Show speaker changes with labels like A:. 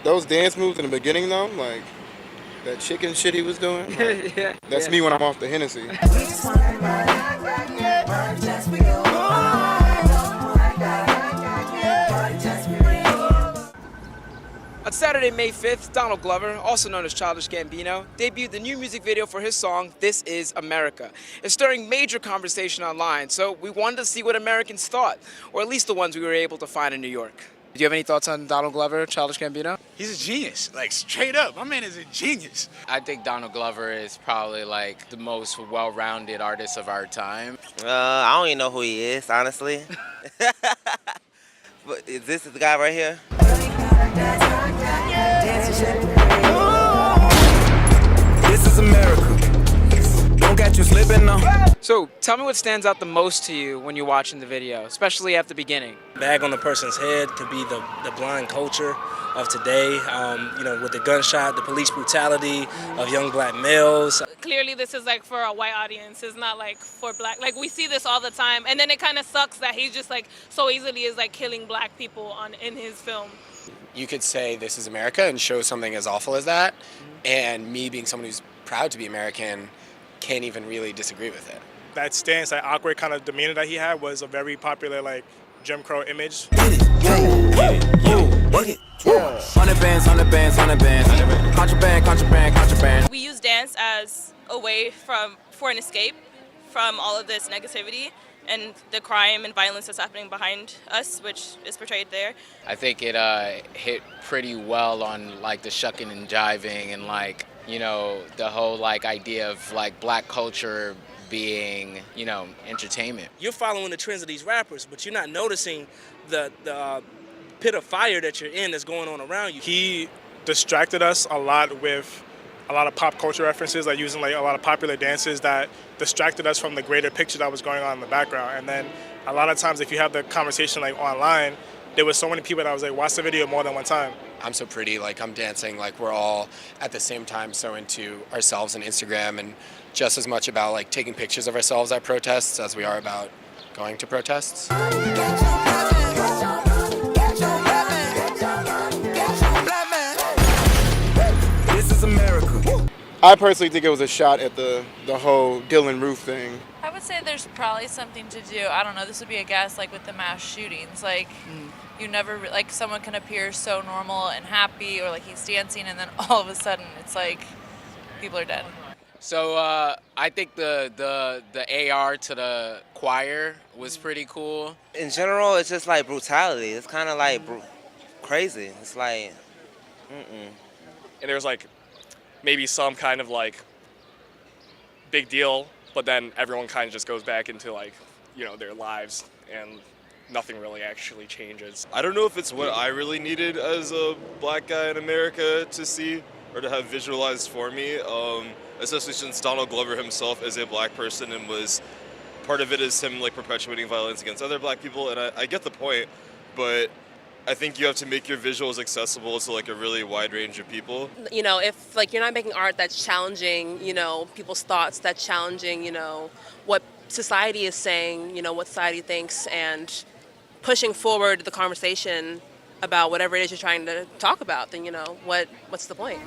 A: Those dance moves in the beginning though, like that chicken shit he was doing, like,
B: Yeah,
A: that's
B: yeah.
A: me when I'm off the Hennessy.
B: On Saturday, May 5th, Donald Glover, also known as Childish Gambino, debuted the new music video for his song, This Is America. It's stirring major conversation online, so we wanted to see what Americans thought, or at least the ones we were able to find in New York. Do you have any thoughts on Donald Glover, Childish Gambino?
C: He's a genius, like straight up. My man is a genius.
D: I think Donald Glover is probably like the most well-rounded artist of our time.
E: I don't even know who he is, honestly. But is this the guy right here?
F: This is America. Don't catch you slipping now.
B: So, tell me what stands out the most to you when you're watching the video, especially at the beginning.
G: Bag on the person's head could be the blind culture of today, with the gunshot, the police brutality of young black males.
H: Clearly this is like for a white audience, it's not like for black. Like we see this all the time, and then it kind of sucks that he just like so easily is like killing black people in his film.
I: You could say this is America and show something as awful as that, and me being someone who's proud to be American can't even really disagree with it.
J: That stance, that awkward kind of demeanor that he had was a very popular like Jim Crow image.
F: 100 bands, 100 bands, 100 bands. Contraband, contraband, contraband.
H: We use dance as a way for an escape from all of this negativity and the crime and violence that's happening behind us, which is portrayed there.
D: I think it hit pretty well on like the shucking and jiving and like, the whole like idea of like black culture being, entertainment.
G: You're following the trends of these rappers, but you're not noticing the pit of fire that you're in that's going on around you.
J: He distracted us a lot with a lot of pop culture references, like using like a lot of popular dances that distracted us from the greater picture that was going on in the background. And then a lot of times if you have the conversation like online, there was so many people that was like, watch the video more than one time.
I: I'm so pretty, like I'm dancing, like we're all at the same time so into ourselves and Instagram and just as much about like taking pictures of ourselves at protests as we are about going to protests.
F: This is America.
A: I personally think it was a shot at the whole Dylan Roof thing.
K: I would say there's probably something to do. I don't know. This would be a guess, like with the mass shootings. Like, you never like someone can appear so normal and happy, or like he's dancing, and then all of a sudden it's like people are dead.
D: So I think the AR to the choir was pretty cool.
E: In general, it's just like brutality. It's kind of like crazy. It's like,
L: And there's like maybe some kind of like big deal, but then everyone kind of just goes back into like, their lives and nothing really actually changes.
M: I don't know if it's what I really needed as a black guy in America to see or to have visualized for me, especially since Donald Glover himself is a black person and was part of it is him like perpetuating violence against other black people, and I get the point, but I think you have to make your visuals accessible to like a really wide range of people.
N: If like you're not making art that's challenging, people's thoughts, that's challenging, what society is saying, what society thinks, and pushing forward the conversation about whatever it is you're trying to talk about, then what's the point?